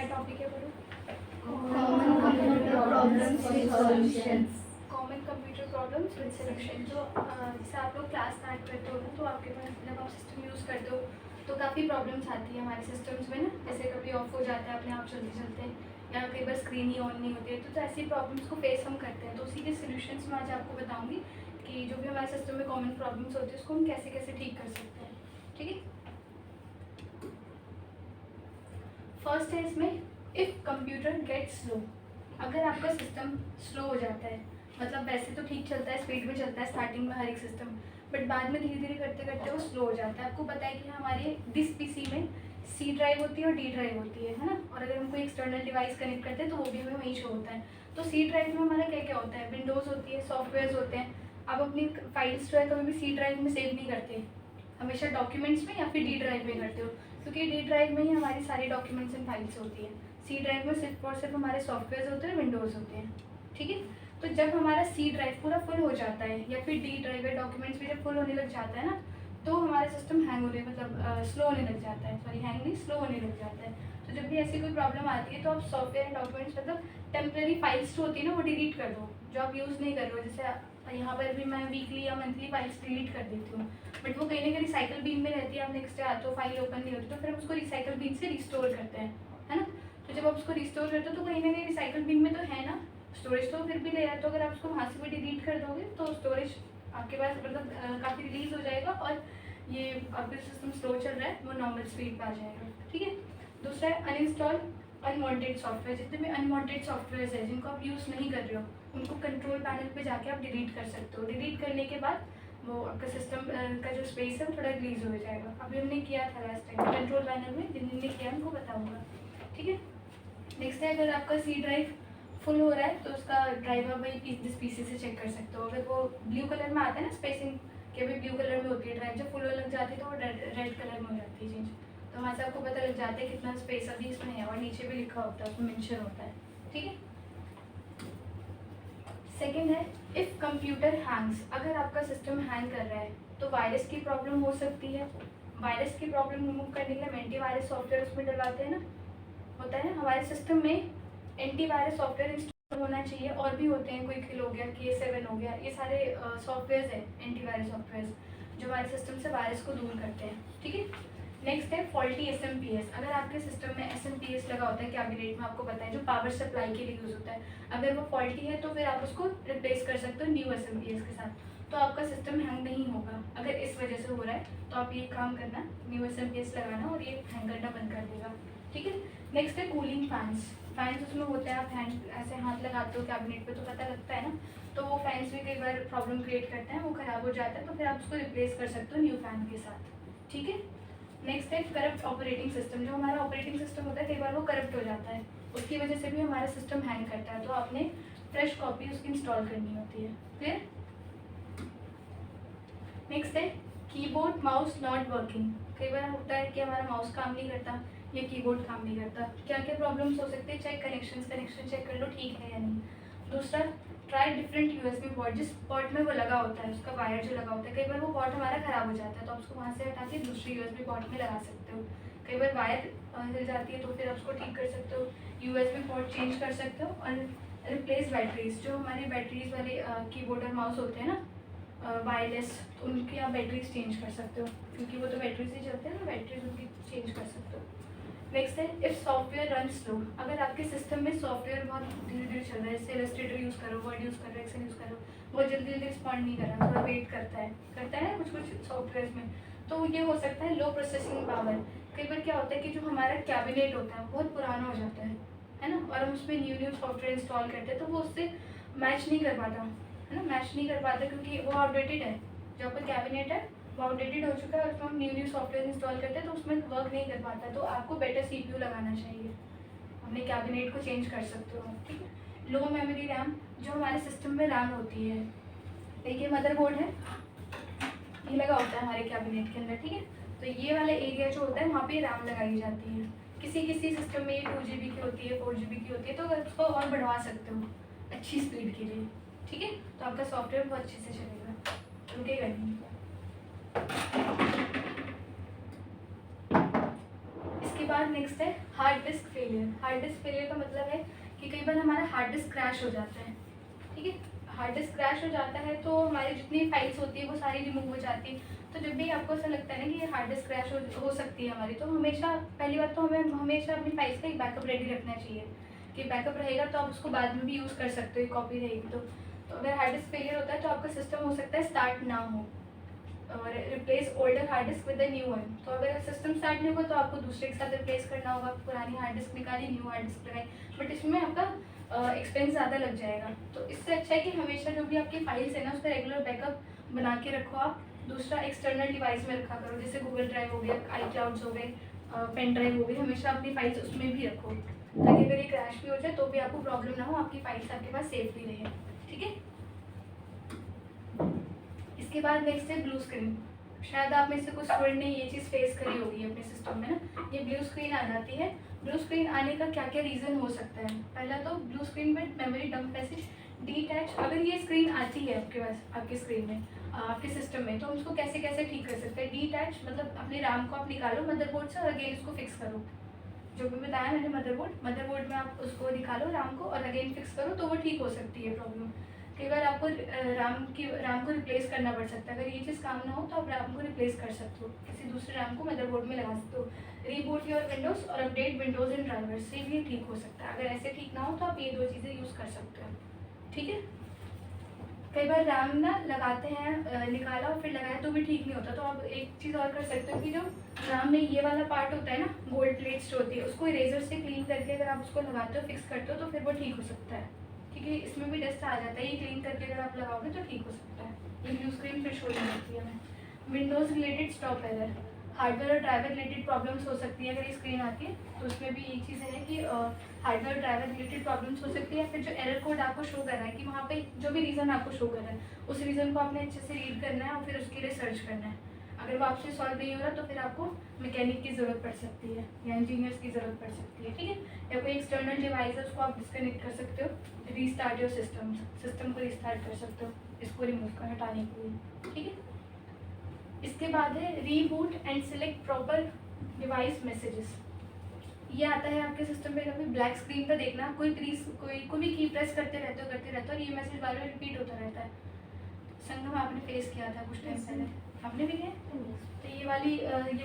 Topic है बोलो? Common computer problems with solutions. Common computer problems with solution. जो जैसे आप लोग क्लास स्टार्ट करते हो ना, तो आपके पास जब आप सिस्टम यूज़ करते हो तो काफ़ी प्रॉब्लम्स आती है हमारे सिस्टम्स में ना। जैसे कभी ऑफ हो जाता है अपने आप चलते चलते, या कई बार स्क्रीन ही ऑन नहीं होती है। तो ऐसी प्रॉब्लम्स को फेस हम करते हैं। तो उसी के सॉल्यूशंस मैं आज आपको बताऊंगी कि जो भी हमारे सिस्टम में कॉमन प्रॉब्लम्स होती है उसको हम कैसे कैसे ठीक कर सकते हैं। ठीक है, फर्स्ट है इसमें इफ़ कंप्यूटर गेट स्लो। अगर आपका सिस्टम स्लो हो जाता है, मतलब वैसे तो ठीक चलता है, स्पीड में चलता है स्टार्टिंग में हर एक सिस्टम, बट बाद में धीरे धीरे करते करते वो स्लो हो जाता है। आपको पता है कि हमारे डिस पीसी में सी ड्राइव होती है और डी ड्राइव होती है ना। और अगर हम कोई एक्सटर्नल डिवाइस कनेक्ट करते हैं तो वो भी हमें वहीं शो होता है। तो सी ड्राइव में हमारा क्या क्या होता है, विंडोज़ होती है, सॉफ्टवेयर होते हैं। आप अपनी फाइल्स जो है कभी भी सी ड्राइव में सेव नहीं करते, हमेशा डॉक्यूमेंट्स में या फिर डी ड्राइव में करते हो, क्योंकि डी ड्राइव में ही हमारी सारी डॉक्यूमेंट्स एंड फाइल्स होती है। सी ड्राइव में सिर्फ और सिर्फ हमारे सॉफ्टवेयर होते हैं, विंडोज़ होते हैं। ठीक है, तो जब हमारा सी ड्राइव पूरा फुल हो जाता है या फिर डी ड्राइव या डॉक्यूमेंट्स भी जब फुल होने लग जाता है ना, तो हमारा सिस्टम हैंग होने मतलब स्लो होने लग जाता है। सॉरी, हैंग नहीं, स्लो होने लग जाता है। तो जब भी ऐसी कोई प्रॉब्लम आती है तो आप सॉफ्टवेयर एंड डॉक्यूमेंट्स मतलब टेम्प्रेरी फाइल्स जो होती है ना वो डिलीट कर दो, जो आप यूज़ नहीं कर रहे हो। जैसे यहाँ पर भी मैं वीकली या मंथली फाइल्स डिलीट कर देती हूँ, बट वो कहीं ना कहीं रिसाइकल बीन में रहती है। आप नेक्स्ट डे आते हो फाइल ओपन नहीं होती, तो फिर हम उसको रिसाइकल बीन से रिस्टोर करते हैं, है ना। तो जब आप उसको रिस्टोर करते हो तो कहीं ना कहीं रिसाइकल बीन में तो है ना, स्टोरेज तो फिर भी ले रहा है। तो अगर आप उसको वहाँ से भी डिलीट कर दोगे तो स्टोरेज आपके पास मतलब काफ़ी रिलीज हो जाएगा, और ये आपका सिस्टम स्लो चल रहा है वो नॉर्मल स्पीड पर आ जाएगा। ठीक है, दूसरा है अनइंस्टॉल अनवांटेड सॉफ्टवेयर। जितने भी अनवांटेड सॉफ्टवेयर है जिनको आप यूज़ नहीं कर रहे हो, उनको कंट्रोल पैनल पे जाके आप डिलीट कर सकते हो। डिलीट करने के बाद वो आपका सिस्टम का जो स्पेस है वो थोड़ा रिलीज हो जाएगा। अभी हमने किया था लास्ट टाइम कंट्रोल पैनल में, जिन्होंने किया उनको बताऊँगा। ठीक है, नेक्स्ट है अगर आपका सी ड्राइव फुल हो रहा है तो उसका ड्राइवर वही जिस पीसी से चेक कर सकते हो। अगर वो ब्लू कलर में आता है ना स्पेसिंग, कि अभी ब्लू कलर में होती है ड्राइव, जब फुल होने लग जाती है तो वो रेड कलर में हो जाती है चेंज। तो वहाँ से आपको पता लग जाता है कितना स्पेस अभी इसमें है, और नीचे भी लिखा होता है, उसमें मेंशन होता है। ठीक है, सेकेंड है इफ़ कंप्यूटर हैंग्स। अगर आपका सिस्टम हैंग कर रहा है तो वायरस की प्रॉब्लम हो सकती है। वायरस की प्रॉब्लम रिमूव करने के लिए हम एंटीवायरस सॉफ्टवेयर उसमें डलवाते हैं ना, होता है ना हमारे सिस्टम में एंटीवायरस सॉफ्टवेयर इंस्टॉल होना चाहिए। और भी होते हैं, क्विक हो गया, K7 हो गया, ये सारे सॉफ्टवेयर हैं एंटीवायरस सॉफ्टवेयर जो हमारे सिस्टम से वायरस को दूर करते हैं। ठीक है, नेक्स्ट है फॉल्टी SMPS। अगर आपके सिस्टम में SMPS लगा होता है कैबिनेट में, आपको पता है जो पावर सप्लाई के लिए यूज़ होता है, अगर वो फॉल्टी है तो फिर आप उसको रिप्लेस कर सकते हो न्यू SMPS के साथ, तो आपका सिस्टम हैंग नहीं होगा। अगर इस वजह से हो रहा है तो आप ये काम करना, न्यू SMPS लगाना, और ये हैंग करना बंद कर देगा। ठीक है, नेक्स्ट है कूलिंग फैंस। फैंस उसमें होता है, आप हैंड ऐसे हाथ लगाते हो कैबिनेट पे तो पता लगता है ना, तो वो फैंस भी कई बार प्रॉब्लम क्रिएट करते हैं, वो ख़राब हो जाता है, तो फिर आप उसको रिप्लेस कर सकते हो न्यू फैन के साथ। ठीक है, नेक्स्ट है करप्ट ऑपरेटिंग सिस्टम। जो हमारा ऑपरेटिंग सिस्टम होता है कई बार वो करप्ट हो जाता है, उसकी वजह से भी हमारा सिस्टम हैंग करता है, तो आपने फ्रेश कॉपी उसकी इंस्टॉल करनी होती है। फिर नेक्स्ट है कीबोर्ड माउस नॉट वर्किंग। कई बार होता है कि हमारा माउस काम नहीं करता या कीबोर्ड काम नहीं करता। क्या क्या प्रॉब्लम्स हो सकते हैं, चेक कनेक्शन चेक कर लो ठीक है या नहीं। दूसरा, ट्राई डिफरेंट USB पोर्ट। जिस पोर्ट में वो लगा होता है उसका वायर जो लगा होता है, कई बार वो पोर्ट हमारा ख़राब हो जाता है तो आप उसको वहाँ से हटा के दूसरी USB पोर्ट में लगा सकते हो। कई बार वायर हिल जाती है तो फिर आप उसको ठीक कर सकते हो, USB पोर्ट चेंज कर सकते हो। और रिप्लेस बैटरीज, जो हमारी बैटरीज वाले कीबोर्ड और माउस होते हैं ना वायरलेस, तो उनकी आप बैटरीज चेंज कर सकते हो, क्योंकि वो तो बैटरी से चलते हैं ना, बैटरीज उनकी चेंज कर सकते हो। नेक्स्ट है इफ़ सॉफ्टवेयर रन स्लो। अगर आपके सिस्टम में सॉफ्टवेयर बहुत धीरे धीरे चल रहा है, जैसे इलस्ट्रेटर यूज़ करो, वर्ड यूज़ करो, एक्सेल यूज़ करो, बहुत जल्दी जल्दी रिस्पॉन्ड नहीं कर रहा, थोड़ा वेट करता है ना कुछ कुछ सॉफ्टवेयर में, तो ये हो सकता है लो प्रोसेसिंग पावर। कई बार क्या होता है कि जो हमारा कैबिनेट होता है बहुत पुराना हो जाता है ना, और हम उसमें न्यू सॉफ्टवेयर इंस्टॉल करते हैं तो वो उससे मैच नहीं कर पाता, है ना, मैच नहीं कर पाता क्योंकि वो आउटडेटेड है। जो आपका कैबिनेट है वो आउटडेटेड हो चुका है, और उसमें हम न्यू सॉफ्टवेयर इंस्टॉल करते हैं तो उसमें वर्क नहीं कर पाता। तो आपको बेटर CPU लगाना चाहिए, अपने कैबिनेट को चेंज कर सकते हो। ठीक है, लो मेमोरी रैम। जो हमारे सिस्टम में रैम होती है, देखिए मदरबोर्ड है, ये लगा होता है हमारे कैबिनेट के अंदर। ठीक है, तो ये वाला एरिया जो होता है वहाँ पे रैम लगाई जाती है। किसी किसी सिस्टम में ये 2 GB की होती है, 4 GB की होती है, तो अगर उसको और बढ़वा सकते हो अच्छी स्पीड के लिए। ठीक है, तो आपका सॉफ्टवेयर बहुत अच्छे से चलेगा, रुकेगा नहीं। इसके बाद बाद नेक्स्ट है hard disk failure. Hard disk failure का मतलब है कि कई बार हमारा हार्ड डिस्क क्रैश हो जाता है, ठीक है। हार्ड डिस्क क्रैश हो जाता है तो हमारी जितनी फाइल्स होती है वो सारी रिमूव हो जाती है। तो जब भी आपको ऐसा लगता है ना कि ये हार्ड डिस्क क्रैश हो सकती है हमारी, तो हमेशा पहली बात तो हमें हमेशा अपनी फाइल्स का एक बैकअप रेडी रखना चाहिए कि बैकअप रहेगा तो आप उसको बाद में भी यूज़ कर सकते हो, कॉपी रहेगी तो अगर हार्ड डिस्क फेलियर होता है तो आपका सिस्टम हो सकता है स्टार्ट ना हो और replace older hard disk with the new one. तो अगर सिस्टम स्टार्ट नहीं होगा तो आपको दूसरे के साथ रिप्लेस करना होगा, पुरानी हार्ड डिस्क निकाली, न्यू हार्ड डिस्क लगाई, बट इसमें आपका एक्सपेंस ज़्यादा लग जाएगा। तो इससे अच्छा है कि हमेशा जो भी आपकी फाइल्स है ना उसका रेगुलर बैकअप बना के रखो आप। दूसरा एक्सटर्नल डिवाइस में रखा करो, जैसे गूगल ड्राइव हो गया, आई क्लाउड्स हो गए, पेन ड्राइव हो गई, हमेशा अपनी फाइल्स उसमें भी रखो ताकि अगर ये क्रैश भी हो जाए तो भी आपको प्रॉब्लम ना हो, आपकी फाइल्स आपके पास सेफली रहे, ठीक है। इसके बाद नेक्स्ट है ब्लू स्क्रीन। शायद आप में से कुछ स्टूडेंट ने ये चीज़ फेस करी होगी अपने सिस्टम में ना, ये ब्लू स्क्रीन आ जाती है। ब्लू स्क्रीन आने का क्या क्या रीज़न हो सकता है? पहला तो ब्लू स्क्रीन में मेमोरी डंप मैसेज डीटैच। अगर ये स्क्रीन आती है आपके पास, आपके स्क्रीन में, आपके सिस्टम में, तो हम उसको कैसे कैसे ठीक कर सकते हैं? डीटैच मतलब अपने रैम को आप निकालो मदरबोर्ड से और अगेन उसको फिक्स करो। जो भी बताया मैंने, मदरबोर्ड में आप उसको निकालो रैम को और अगेन फिक्स करो तो वो ठीक हो सकती है प्रॉब्लम। कई बार आपको रैम को रिप्लेस करना पड़ सकता है। अगर ये चीज़ काम ना हो तो आप रैम को रिप्लेस कर सकते हो, किसी दूसरे रैम को मदरबोर्ड में लगा सकते हो। रीबूट योर विंडोज़ और अपडेट विंडोज़ एंड ड्राइवर्स से भी ठीक हो सकता है। अगर ऐसे ठीक ना हो तो आप ये दो चीज़ें यूज़ कर सकते हो, ठीक है। कई बार रैम ना लगाते हैं, निकाला और फिर लगाया तो भी ठीक नहीं होता, तो आप एक चीज़ और कर सकते हो कि जो रैम में ये वाला पार्ट होता है ना, गोल्ड प्लेट्स जो होती है, उसको इरेजर से क्लीन करके अगर आप उसको लगाते हो, फिक्स करते हो तो फिर वो ठीक हो सकता है, क्योंकि इसमें भी डस्ट आ जाता है। ये क्लीन करके अगर आप लगाओगे तो ठीक हो सकता है। ये ब्लू स्क्रीन फिर शो नहीं होती है। Windows related stop error, hardware और ड्राइवर रिलेटेड प्रॉब्लम्स हो सकती है। अगर ये स्क्रीन आती है तो उसमें भी ये चीज़ें हैं कि हार्डवेयर ड्राइवर रिलेटेड प्रॉब्लम्स हो सकती है। फिर जो एरर कोड आपको शो कर रहा है कि वहाँ पे जो भी रीज़न आपको शो कर रहा है, उस रीज़न को आपने अच्छे से रीड करना है और फिर उसके लिए सर्च करना है। अगर वो आपसे सॉल्व नहीं हो रहा तो फिर आपको मैकेनिक की ज़रूरत पड़ सकती है या इंजीनियर्स की ज़रूरत पड़ सकती है, ठीक है। या कोई एक्सटर्नल डिवाइस है उसको आप डिस्कनेक्ट कर सकते हो, रीस्टार्ट योर सिस्टम को रीस्टार्ट कर सकते हो इसको रिमूव कर हटाने के लिए, ठीक है। इसके बाद है reboot and select proper device messages. ये आता है आपके सिस्टम पे, कभी ब्लैक स्क्रीन पर देखना, कोई भी की प्रेस करते रहते हो और ये मैसेज बार बार रिपीट होता रहता है। संगम आपने फेस किया था कुछ टाइम पहले, आपने भी किया? तो ये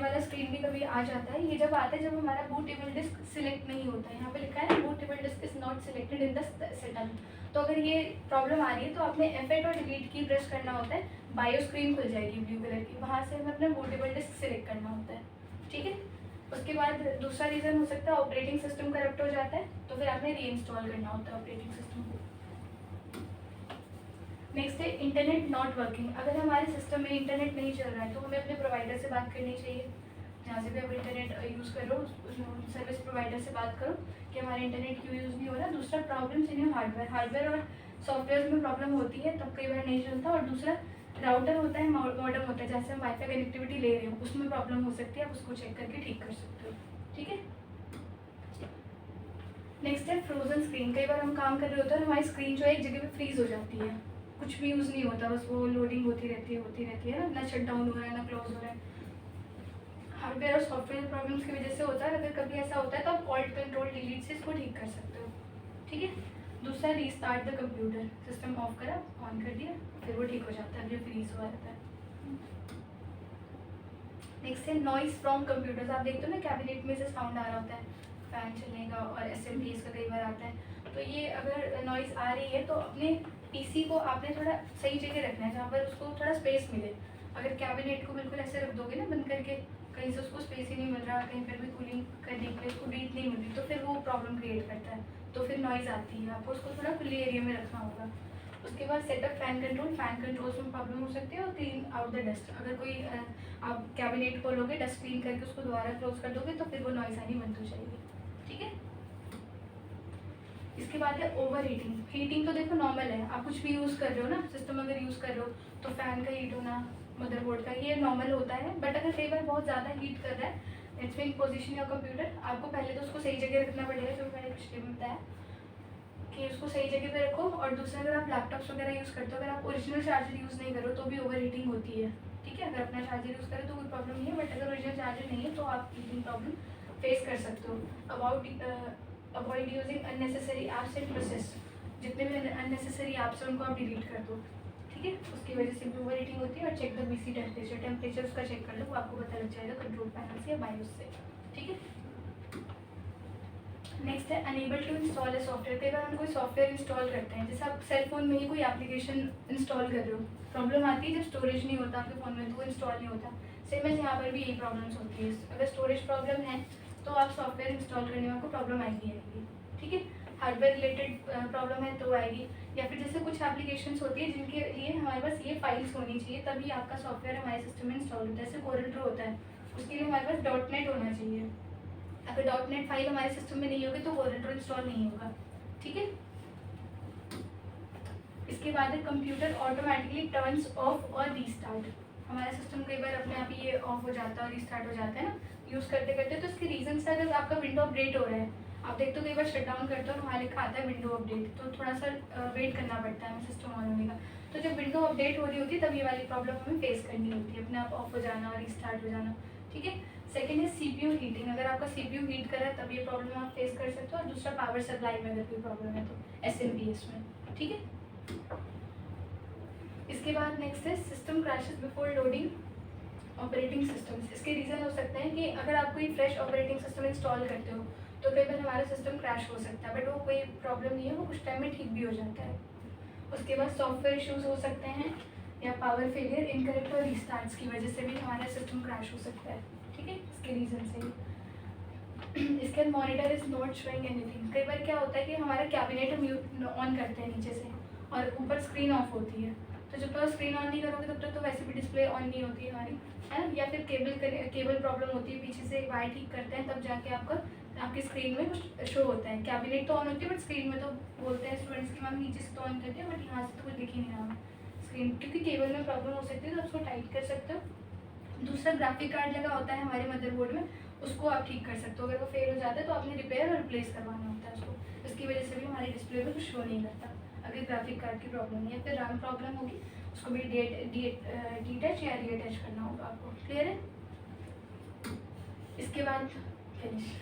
वाला स्क्रीन भी कभी आ जाता है। ये जब आता है जब हमारा बूटेबल डिस्क सिलेक्ट नहीं होता है। यहाँ पे लिखा है bootable disc is not selected in the setup. तो अगर ये प्रॉब्लम आ रही है तो आपने F8 और डिलीट की प्रेस करना होता है, बायो स्क्रीन खुल जाएगी ब्लू कलर की, वहाँ से हमें अपना बूटेबल डिस्क सिलेक्ट करना होता है, ठीक है। उसके बाद दूसरा रीज़न हो सकता है ऑपरेटिंग सिस्टम करप्ट हो जाता है, तो फिर आपने रीइंस्टॉल करना होता है ऑपरेटिंग सिस्टम को। नेक्स्ट है इंटरनेट नॉट वर्किंग। अगर हमारे सिस्टम में इंटरनेट नहीं चल रहा है तो हमें अपने प्रोवाइडर से बात करनी चाहिए। जहाँ से भी आप इंटरनेट यूज़ कर रहे हो सर्विस प्रोवाइडर से बात करो कि हमारे इंटरनेट क्यों यूज़ नहीं हो रहा। दूसरा प्रॉब्लम इन हार्डवेयर और सॉफ्टवेयर में प्रॉब्लम होती है तब कई बार नहीं चलता। और दूसरा राउटर होता है, मॉडेम होता है, जैसे हम वाईफाई कनेक्टिविटी ले रहे हो उसमें प्रॉब्लम हो सकती है, आप उसको चेक करके ठीक कर सकते हो, ठीक है। नेक्स्ट है फ्रोजन स्क्रीन। कई बार हम काम कर रहे होते हैं, हमारी स्क्रीन जो है एक जगह पे फ्रीज हो जाती है, कुछ भी यूज़ नहीं होता, बस वो लोडिंग होती रहती है ना शट डाउन हो रहा है ना क्लोज हो रहा है। हार्डवेयर और सॉफ्टवेयर प्रॉब्लम्स की वजह से होता है। अगर कभी ऐसा होता है तो आप ऑल्ट कंट्रोल डिलीट से इसको ठीक कर सकते हो, ठीक है। दूसरा restart the computer, system of करा ऑन कर दिया फिर वो ठीक हो जाता है जो फ्रीज हुआ रहता है। नेक्स्ट है नॉइस फ्रॉम कंप्यूटर्स। आप देखते हो ना कैबिनेट में से साउंड आ रहा होता है, फैन चलने का और असेंबलीज का कई बार आता है। तो ये अगर नॉइस आ रही है तो अपने पीसी को आपने थोड़ा सही जगह रखना है जहाँ पर उसको थोड़ा स्पेस मिले। अगर कैबिनेट को बिल्कुल ऐसे रख दोगे ना बंद करके, कहीं से उसको स्पेस ही नहीं मिल रहा, कहीं पर भी कूलिंग करने के लिए उसको हीट नहीं मिल रही, तो फिर वो प्रॉब्लम क्रिएट करता है, तो फिर नॉइज़ आती है। आपको उसको थोड़ा खुले एरिया में रखना होगा। उसके बाद सेटअप फैन कंट्रोल्स में प्रॉब्लम हो सकती है। और क्लीन आउट द डस्ट, अगर कोई आप कैबिनेट खोलोगे डस्ट क्लीन करके उसको दोबारा क्लोज कर दोगे तो फिर वो नॉइज़ आनी बंद हो जाएगी, ठीक है। इसके बाद है ओवर हीटिंग तो देखो नॉर्मल है, आप कुछ भी यूज़ कर रहे हो ना, सिस्टम अगर यूज़ कर रहे हो तो फैन का हीट होना, मदरबोर्ड का, ये नॉर्मल होता है। बट अगर कई बार बहुत ज़्यादा हीट कर रहा है, इट्स मीन पोजीशन या कंप्यूटर, आपको पहले तो उसको सही जगह रखना पड़ेगा, जो मैंने पिछले में बताया कि उसको सही जगह पे रखो। और दूसरा अगर आप लैपटॉप्स वगैरह यूज़ करते हो, अगर आप ओरिजिनल चार्जर यूज़ नहीं करो तो भी ओवर हीटिंग होती है, ठीक है। अगर अपना चार्जर यूज़ करें तो कोई प्रॉब्लम नहीं है, बट अगर ओरिजिनल चार्जर नहीं है तो आप हीटिंग प्रॉब्लम फेस कर सकते हो। Avoid using unnecessary apps and process, जितने भी अननेसेसरी ऐप्स हैं उनको आप डिलीट कर दो, ठीक है। उसकी वजह से भी ओवर हीटिंग होती है। और चेक द बीसी टेम्परेचर उसका चेक कर लो, वो आपको पता लग जाएगा कंट्रोल पैनल से या बायोस से, ठीक है। नेक्स्ट है unable to install a software. कई बार हम कोई सॉफ्टवेयर इंस्टॉल करते हैं, जैसे आप सेल फोन में ही कोई एप्लीकेशन इंस्टॉल कर रहे हो, प्रॉब्लम आती है जब स्टोरेज नहीं होता आपके फ़ोन में तो वो इंस्टॉल नहीं होता। सेम एज यहाँ पर भी यही प्रॉब्लम्स होती है। अगर स्टोरेज प्रॉब्लम है तो आप सॉफ्टवेयर इंस्टॉल करने में आपको प्रॉब्लम आएगी, ठीक है। हार्डवेयर रिलेटेड प्रॉब्लम है तो आएगी, या फिर जैसे कुछ एप्लीकेशंस होती है जिनके लिए हमारे पास ये फाइल्स होनी चाहिए तभी आपका सॉफ्टवेयर हमारे सिस्टम में इंस्टॉल होता है। जैसे कोरल ड्रॉ होता है, उसके लिए हमारे पास .NET होना चाहिए। अगर .NET फाइल हमारे सिस्टम में नहीं होगी तो कोरल ड्रॉ इंस्टॉल नहीं होगा, ठीक है। इसके बाद है कंप्यूटर ऑटोमेटिकली टर्न्स ऑफ और रीस्टार्ट। हमारा सिस्टम कई बार अपने आप ही ये ऑफ हो जाता है और रीस्टार्ट हो जाता है ना यूज़ करते करते। तो इसके रीजन से अगर आपका विंडो अपडेट हो रहा है, आप देखते हो कई बार शट डाउन करते हो और वहाँ लिखा आता है विंडो अपडेट, तो थोड़ा सा वेट करना पड़ता है हमें सिस्टम ऑन होने का। तो जब विंडो अपडेट हो रही होती है तब ये वाली प्रॉब्लम हमें फेस करनी होती है, अपने आप ऑफ हो जाना और रीस्टार्ट हो जाना, ठीक है। सेकेंड है CPU हीटिंग। अगर आपका CPU हीट कर रहा है तब ये प्रॉब्लम आप फेस कर सकते हो। और दूसरा पावर सप्लाई में अगर कोई प्रॉब्लम है तो SMPS में, ठीक है। इसके बाद नेक्स्ट है system crashes before loading operating systems. इसके रीज़न हो सकते हैं कि अगर आप कोई फ्रेश ऑपरेटिंग सिस्टम इंस्टॉल करते हो तो कई बार हमारा सिस्टम क्रैश हो सकता है, बट वो कोई प्रॉब्लम नहीं है, वो कुछ टाइम में ठीक भी हो जाता है। उसके बाद सॉफ्टवेयर इश्यूज हो सकते हैं या पावर फेलियर, इनकरेक्ट और रीस्टार्ट्स की वजह से भी हमारा सिस्टम क्रैश हो सकता है, ठीक है, इसके रीज़न से ही। इसके बाद monitor is not showing anything. कई बार क्या होता है कि हमारा कैबिनेट हम म्यूट ऑन करते हैं नीचे से और ऊपर स्क्रीन ऑफ होती है, तो जब तक स्क्रीन ऑन नहीं करोगे तब तक तो वैसे भी डिस्प्ले ऑन नहीं होती है हमारी, है ना। या फिर केबल प्रॉब्लम होती है, पीछे से वायर ठीक करते हैं तब जाके आपकी स्क्रीन में कुछ शो होता है। कैबिनेट तो ऑन होती है बट स्क्रीन में तो बोलते हैं स्टूडेंट्स की मैम नीचे से तो ऑन करते हैं बट यहाँ से तो कुछ दिख ही नहीं रहा स्क्रीन, क्योंकि केबल में प्रॉब्लम हो सकती है, तो उसको टाइट कर सकते हो। दूसरा ग्राफिक कार्ड लगा होता है हमारे मदरबोर्ड में, उसको आप ठीक कर सकते हो। अगर वो फेल हो जाता है तो आपने रिपेयर और रिप्लेस करवाना होता है उसको, इसकी वजह से भी हमारे डिस्प्ले में कुछ शो नहीं करता अगर ग्राफिक कार्ड की प्रॉब्लम है। या फिर रैम प्रॉब्लम होगी, उसको भी डीटच या रीअटैच करना होगा आपको, क्लियर है। इसके बाद फिनिश।